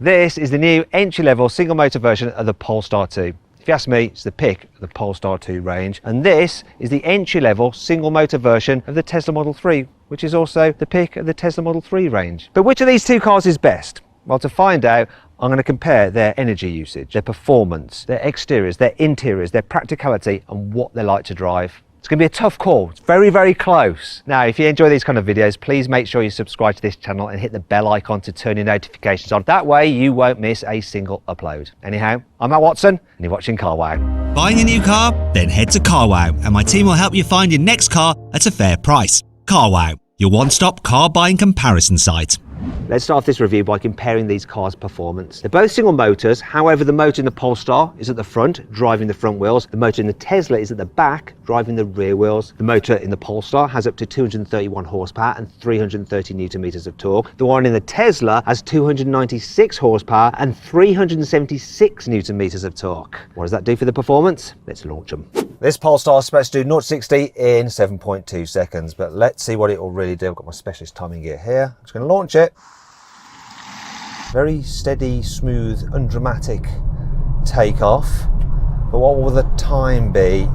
This is the new entry-level single motor version of the Polestar 2. If you ask me, it's the pick of the Polestar 2 range, and this is the entry-level single motor version of the Tesla Model 3, which is also the pick of the Tesla Model 3 range. But which of these two cars is best? Well, to find out, I'm going to compare their energy usage, their performance, their exteriors, their interiors, their practicality, and what they like to drive. It's going to be a tough call. It's very, very close. Now, if you enjoy these kind of videos, please make sure you subscribe to this channel and hit the bell icon to turn your notifications on. That way you won't miss a single upload. Anyhow, I'm Matt Watson and you're watching CarWow. Buying a new car? Then head to CarWow and my team will help you find your next car at a fair price. CarWow, your one-stop car buying comparison site. Let's start off this review by comparing these cars' performance. They're both single motors, however the motor in the Polestar is at the front, driving the front wheels. The motor in the Tesla is at the back, driving the rear wheels. The motor in the Polestar has up to 231 horsepower and 330 newton meters of torque. The one in the Tesla has 296 horsepower and 376 newton meters of torque. What does that do for the performance? Let's launch them. This Polestar is supposed to do 0 to 60 in 7.2 seconds, but let's see what it will really do. I've got my specialist timing gear here. I'm just going to launch it. Very steady, smooth, undramatic takeoff. But what will the time be?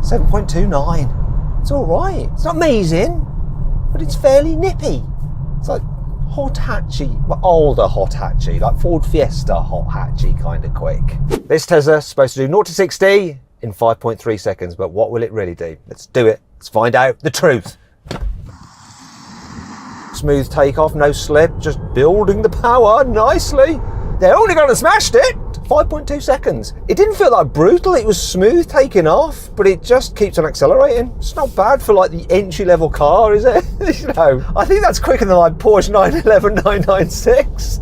7.29. It's all right. It's not amazing, but it's fairly nippy. It's like hot hatchy, but older hot hatchy, like Ford Fiesta hot hatchy kind of quick. This Tesla is supposed to do 0 to 60 in 5.3 seconds, but what will it really do? Let's do it. Let's find out the truth. Smooth takeoff, no slip, just building the power nicely. They're only going to smash it. 5.2 seconds. It didn't feel that brutal. It was smooth taking off, but it just keeps on accelerating. It's not bad for like the entry-level car, is it? You know, I think that's quicker than like Porsche 911 996.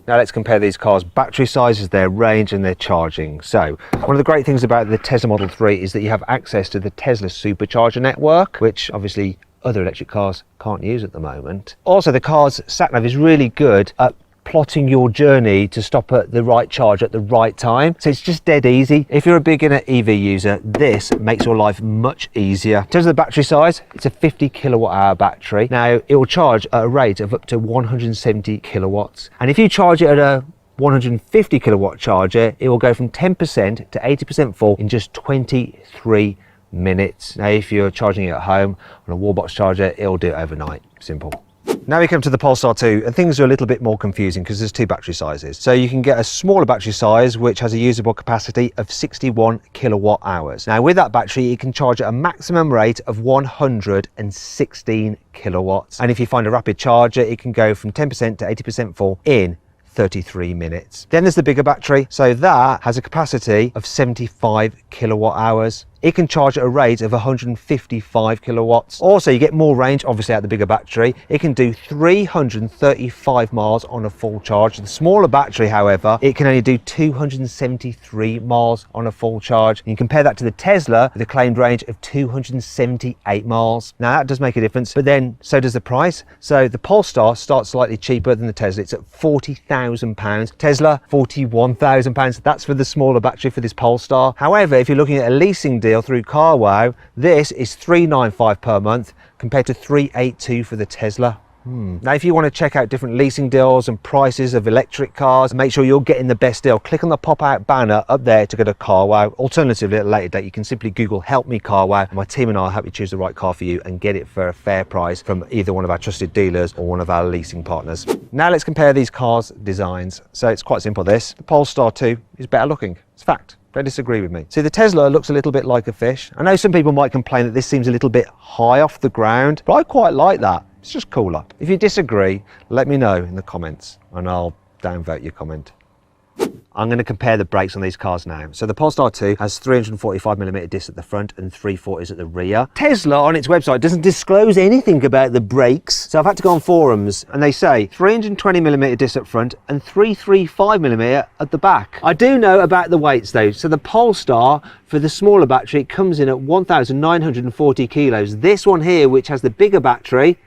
Now let's compare these cars' battery sizes, their range and their charging. So one of the great things about the Tesla Model 3 is that you have access to the Tesla supercharger network, which obviously other electric cars can't use at the moment. Also, the car's sat-nav is really good at plotting your journey to stop at the right charge at the right time. So it's just dead easy. If you're a beginner EV user, this makes your life much easier. In terms of the battery size, it's a 50 kilowatt hour battery. Now, it will charge at a rate of up to 170 kilowatts. And if you charge it at a 150 kilowatt charger, it will go from 10% to 80% full in just 23 minutes. Now, if you're charging it at home on a wallbox charger, it'll do it overnight. Simple. Now we come to the Polestar 2 and things are a little bit more confusing because there's two battery sizes. So you can get a smaller battery size which has a usable capacity of 61 kilowatt hours. Now with that battery it can charge at a maximum rate of 116 kilowatts. And if you find a rapid charger it can go from 10% to 80% full in 33 minutes. Then there's the bigger battery. So that has a capacity of 75 kilowatt hours. It can charge at a rate of 155 kilowatts. Also, you get more range, obviously, out the bigger battery. It can do 335 miles on a full charge. The smaller battery, however, it can only do 273 miles on a full charge. And you compare that to the Tesla with a claimed range of 278 miles. Now, that does make a difference, but then so does the price. So the Polestar starts slightly cheaper than the Tesla. It's at £40,000. Tesla, £41,000. That's for the smaller battery for this Polestar. However, if you're looking at a leasing deal through CarWow, this is $395 per month compared to $382 for the Tesla. Now if you want to check out different leasing deals and prices of electric cars, make sure you're getting the best deal. Click on the pop-out banner up there to go to CarWow. Alternatively, at a later date, you can simply Google "Help Me CarWow." My team and I will help you choose the right car for you and get it for a fair price from either one of our trusted dealers or one of our leasing partners. Now let's compare these cars' designs. So it's quite simple this. The Polestar 2 is better looking. It's fact. Don't disagree with me. See, the Tesla looks a little bit like a fish. I know some people might complain that this seems a little bit high off the ground, but I quite like that. It's just cooler. If you disagree, let me know in the comments and I'll downvote your comment. I'm going to compare the brakes on these cars now. So the Polestar 2 has 345mm discs at the front and 340s at the rear. Tesla on its website doesn't disclose anything about the brakes. So I've had to go on forums and they say 320mm discs up front and 335mm at the back. I do know about the weights though. So the Polestar for the smaller battery comes in at 1,940 kilos. This one here, which has the bigger battery,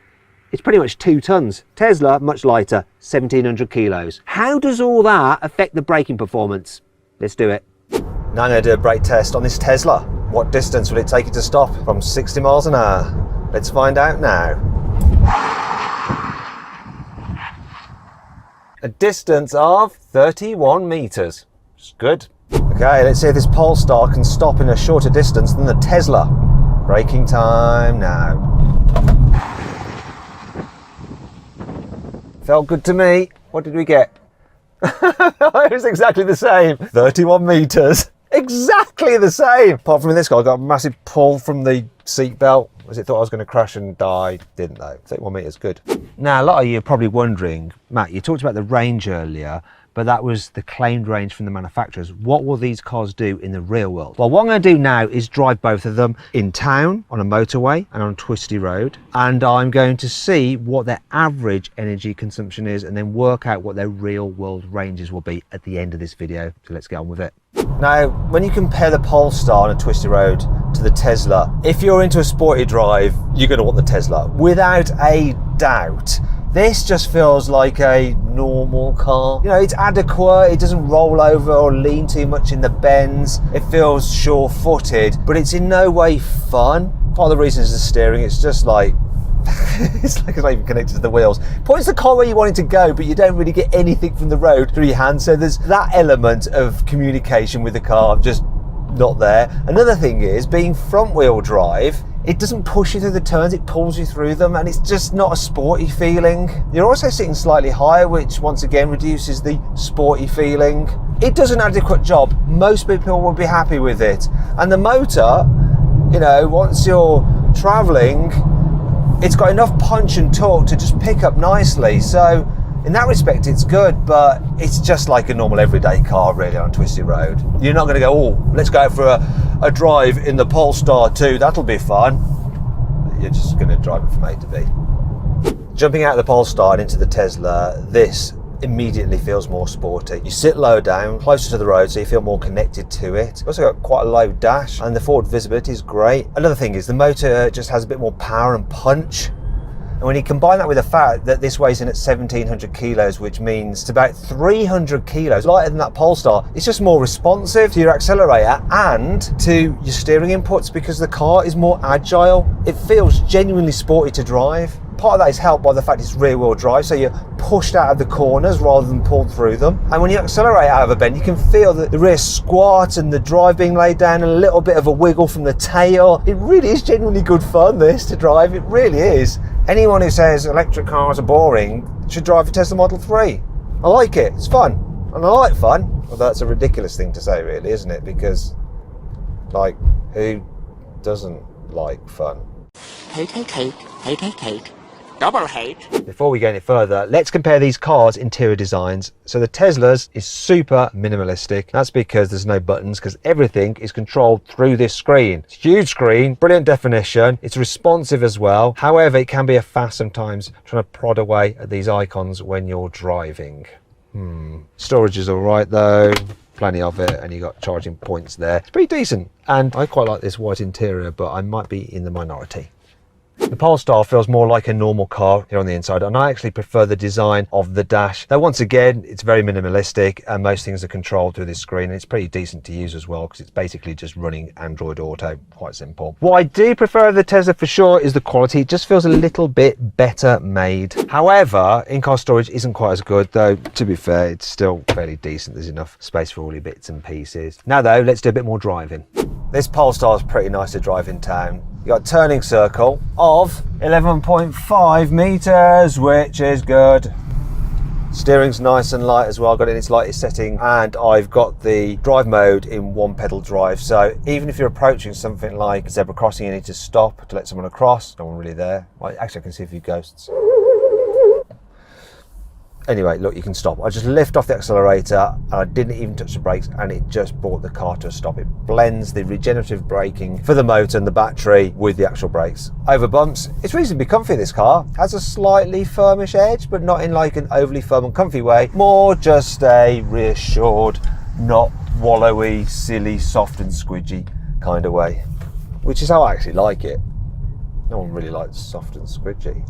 it's pretty much 2 tons. Tesla, much lighter, 1,700 kilos. How does all that affect the braking performance? Let's do it. Now I'm going to do a brake test on this Tesla. What distance will it take it to stop from 60 miles an hour? Let's find out now. A distance of 31 meters. It's good. Okay, let's see if this Polestar can stop in a shorter distance than the Tesla. Braking time now. Felt good to me. What did we get? It was exactly the same. 31 meters. Exactly the same. Apart from this guy, I got a massive pull from the seatbelt. As it thought I was going to crash and die. Didn't though. 31 meters, good. Now, a lot of you are probably wondering, Matt, you talked about the range earlier, but that was the claimed range from the manufacturers. What will these cars do in the real world? Well, what I'm going to do now is drive both of them in town, on a motorway and on a twisty road. And I'm going to see what their average energy consumption is and then work out what their real world ranges will be at the end of this video. So let's get on with it. Now, when you compare the Polestar on a twisty road to the Tesla, if you're into a sporty drive, you're going to want the Tesla, without a doubt. This just feels like a normal car. You know, it's adequate, it doesn't roll over or lean too much in the bends. It feels sure-footed, but it's in no way fun. Part of the reason is the steering. It's just like, it's not even connected to the wheels. Points the car where you want it to go, but you don't really get anything from the road through your hand. So there's that element of communication with the car just not there. Another thing is, being front wheel drive, it doesn't push you through the turns, it pulls you through them, and it's just not a sporty feeling. You're also sitting slightly higher, which once again reduces the sporty feeling. It does an adequate job. Most people will be happy with it. And the motor, you know, once you're traveling, it's got enough punch and torque to just pick up nicely. So in that respect, it's good, but it's just like a normal everyday car really on a twisty road. You're not going to go, oh, let's go for a drive in the Polestar 2, that'll be fun. You're just going to drive it from A to B. Jumping out of the Polestar into the Tesla, this immediately feels more sporty. You sit low down, closer to the road, so you feel more connected to it. You've also got quite a low dash, and the forward visibility is great. Another thing is the motor just has a bit more power and punch. And when you combine that with the fact that this weighs in at 1,700 kilos, which means it's about 300 kilos lighter than that Polestar, it's just more responsive to your accelerator and to your steering inputs because the car is more agile. It feels genuinely sporty to drive. Part of that is helped by the fact it's rear wheel drive, so you're pushed out of the corners rather than pulled through them. And when you accelerate out of a bend, you can feel the rear squat and the drive being laid down and a little bit of a wiggle from the tail. It really is genuinely good fun, this, to drive. It really is. Anyone who says electric cars are boring should drive a Tesla Model 3. I like it, it's fun. And I like fun. Although that's a ridiculous thing to say really, isn't it? Because, like, who doesn't like fun? Hate. Double hate. Before we go any further, let's compare these cars' interior designs. So the Tesla's is super minimalistic. That's because there's no buttons, because everything is controlled through this screen. It's a huge screen, brilliant definition. It's responsive as well. However, it can be a fast sometimes trying to prod away at these icons when you're driving. Storage is all right though. Plenty of it, and you got charging points there. It's pretty decent. And I quite like this white interior, but I might be in the minority. The Polestar feels more like a normal car here on the inside, and I actually prefer the design of the dash. Now, once again, it's very minimalistic and most things are controlled through this screen, and it's pretty decent to use as well because it's basically just running Android Auto, quite simple. What I do prefer of the Tesla for sure is the quality. It just feels a little bit better made. However, in-car storage isn't quite as good, though to be fair, it's still fairly decent. There's enough space for all your bits and pieces. Now though, let's do a bit more driving. This Polestar is pretty nice to drive in town. You got a turning circle of 11.5 meters, which is good. Steering's nice and light as well. I've got it in its lightest setting, and I've got the drive mode in one pedal drive. So even if you're approaching something like a zebra crossing, you need to stop to let someone across. No one really there. Well, actually, I can see a few ghosts. Anyway, look, you can stop. I just lift off the accelerator and I didn't even touch the brakes, and it just brought the car to a stop. It blends the regenerative braking for the motor and the battery with the actual brakes. Over bumps, it's reasonably comfy, this car. Has a slightly firmish edge, but not in like an overly firm and comfy way. More just a reassured, not wallowy, silly, soft and squidgy kind of way. Which is how I actually like it. No one really likes soft and squidgy.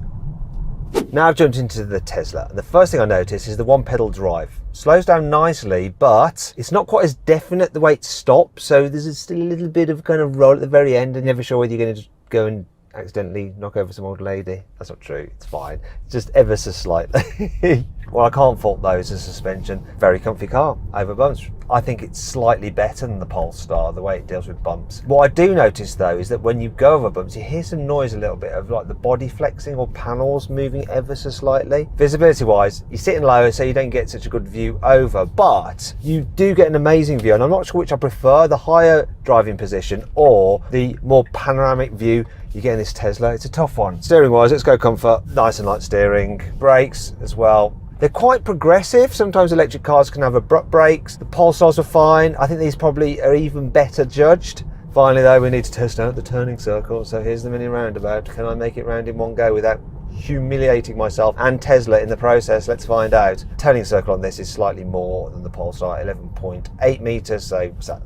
Now I've jumped into the Tesla, and the first thing I notice is the one pedal drive. Slows down nicely, but it's not quite as definite the way it stops, so there's still a little bit of kind of roll at the very end, and you're never sure whether you're going to just go and accidentally knock over some old lady. That's not true, it's fine. Just ever so slightly. Well, I can't fault those as suspension. Very comfy car over bumps. I think it's slightly better than the Polestar, the way it deals with bumps. What I do notice though is that when you go over bumps, you hear some noise a little bit of like the body flexing or panels moving ever so slightly. Visibility wise, you're sitting lower so you don't get such a good view over, but you do get an amazing view, and I'm not sure which I prefer, the higher driving position or the more panoramic view you get in this Tesla. It's a tough one. Steering wise, let's go comfort. Nice and light steering. Brakes as well. They're quite progressive. Sometimes electric cars can have abrupt brakes. The Polestars are fine. I think these probably are even better judged. Finally though, we need to test out the turning circle. So here's the mini roundabout. Can I make it round in one go without humiliating myself and Tesla in the process? Let's find out. Turning circle on this is slightly more than the Polestar, 11.8 meters. So what's that?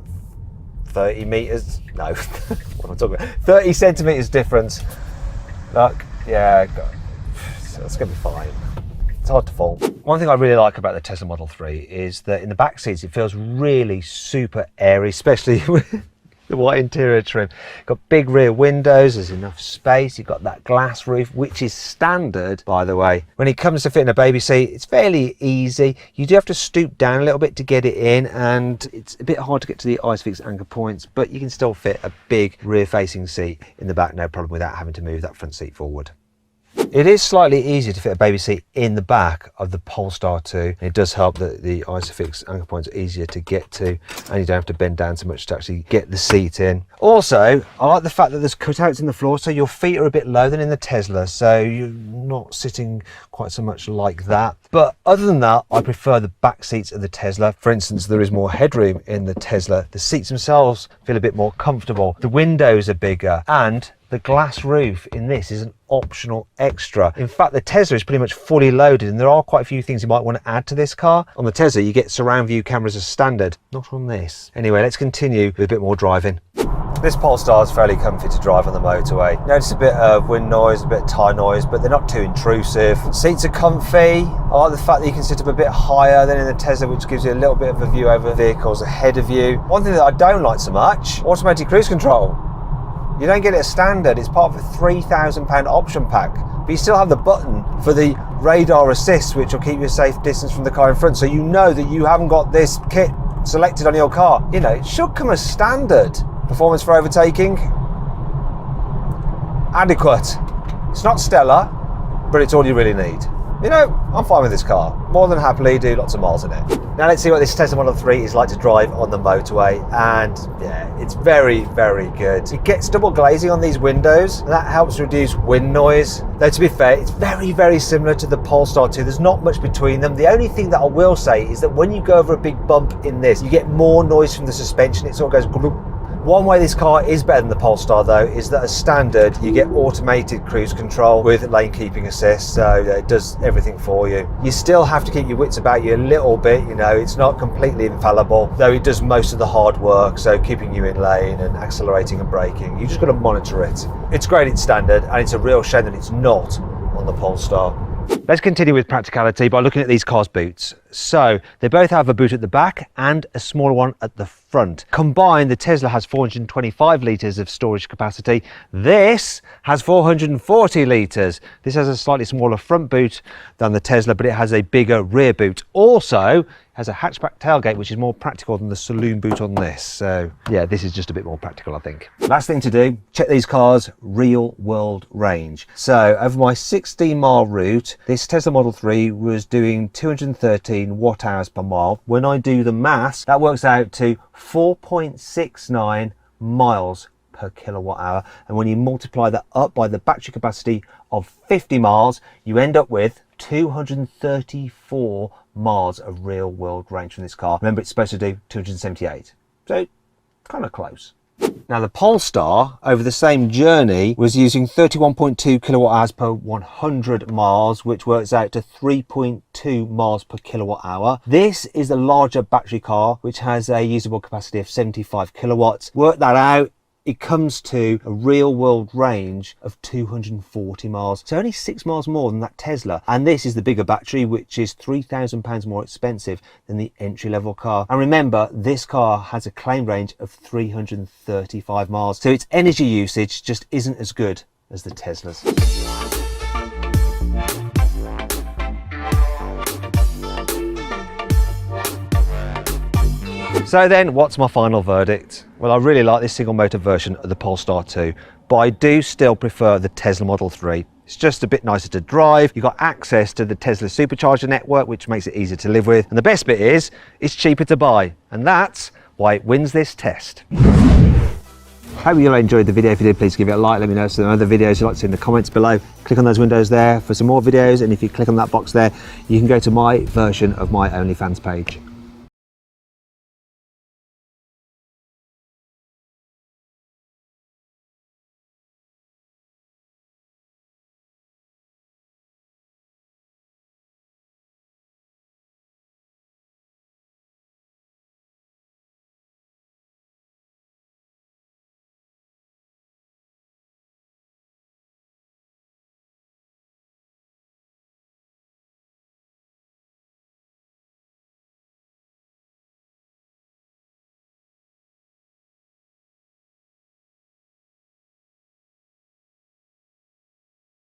30 meters? No, what am I talking about? 30 centimeters difference. Look, yeah, that's gonna be fine. It's hard to fault. One thing I really like about the Tesla Model 3 is that in the back seats it feels really super airy, especially with the white interior trim. Got big rear windows, there's enough space, you've got that glass roof, which is standard, by the way. When it comes to fitting a baby seat, it's fairly easy. You do have to stoop down a little bit to get it in, and it's a bit hard to get to the ISOFIX anchor points, but you can still fit a big rear-facing seat in the back, no problem, without having to move that front seat forward. It is slightly easier to fit a baby seat in the back of the Polestar 2. It does help that the ISOFIX anchor points are easier to get to, and you don't have to bend down so much to actually get the seat in. Also, I like the fact that there's cutouts in the floor, so your feet are a bit lower than in the Tesla, so you're not sitting quite so much like that. But other than that, I prefer the back seats of the Tesla. For instance, there is more headroom in the Tesla. The seats themselves feel a bit more comfortable. The windows are bigger, and the glass roof in this is an optional extra. In fact, the Tesla is pretty much fully loaded, and there are quite a few things you might want to add to this car. On the Tesla, you get surround view cameras as standard, not on this. Anyway, let's continue with a bit more driving. This Polestar is fairly comfy to drive on the motorway. Notice a bit of wind noise, a bit of tyre noise, but they're not too intrusive. Seats are comfy. I like the fact that you can sit up a bit higher than in the Tesla, which gives you a little bit of a view over vehicles ahead of you. One thing that I don't like so much, automatic cruise control. You don't get it as standard. It's part of a £3,000 option pack, but you still have the button for the radar assist, which will keep you a safe distance from the car in front, so you know that you haven't got this kit selected on your car. You know, it should come as standard. Performance for overtaking, adequate. It's not stellar, but it's all you really need. You know, I'm fine with this car. More than happily do lots of miles in it. Now let's see what this Tesla Model 3 is like to drive on the motorway, and yeah, it's very, very good. It gets double glazing on these windows, and that helps reduce wind noise. Though to be fair, it's very, very similar to the Polestar 2. There's not much between them. The only thing that I will say is that when you go over a big bump in this, you get more noise from the suspension. It sort of goes gloop. One way this car is better than the Polestar though is that as standard you get automated cruise control with lane keeping assist, so it does everything for you. You still have to keep your wits about you a little bit, you know, it's not completely infallible, though it does most of the hard work, so keeping you in lane and accelerating and braking. You just got to monitor it. It's great, it's standard, and it's a real shame that it's not on the Polestar. Let's continue with practicality by looking at these cars' boots. So they both have a boot at the back and a smaller one at the front. Combined, the Tesla has 425 litres of storage capacity. This has 440 litres. This has a slightly smaller front boot than the Tesla, but it has a bigger rear boot. Also has a hatchback tailgate, which is more practical than the saloon boot on this. So yeah, this is just a bit more practical, I think. Last thing to do, check these cars' real world range. So over my 16-mile route, this Tesla Model 3 was doing 213 watt hours per mile. When I do the maths, that works out to 4.69 miles per kilowatt hour. And when you multiply that up by the battery capacity of 50 miles, you end up with 234 miles of real world range from this car. Remember, it's supposed to do 278, so kind of close. Now the Polestar over the same journey was using 31.2 kilowatt hours per 100 miles, which works out to 3.2 miles per kilowatt hour. This is a larger battery car which has a usable capacity of 75 kilowatts. Work that out, it comes to a real world range of 240 miles. So only 6 miles more than that Tesla. And this is the bigger battery, which is £3,000 more expensive than the entry level car. And remember, this car has a claim range of 335 miles. So its energy usage just isn't as good as the Teslas. So then, what's my final verdict? Well, I really like this single motor version of the Polestar 2, but I do still prefer the Tesla Model 3. It's just a bit nicer to drive. You've got access to the Tesla supercharger network, which makes it easier to live with. And the best bit is, it's cheaper to buy. And that's why it wins this test. Hope you all enjoyed the video. If you did, please give it a like. Let me know some other videos you'd like to see in the comments below. Click on those windows there for some more videos. And if you click on that box there, you can go to my version of my OnlyFans page.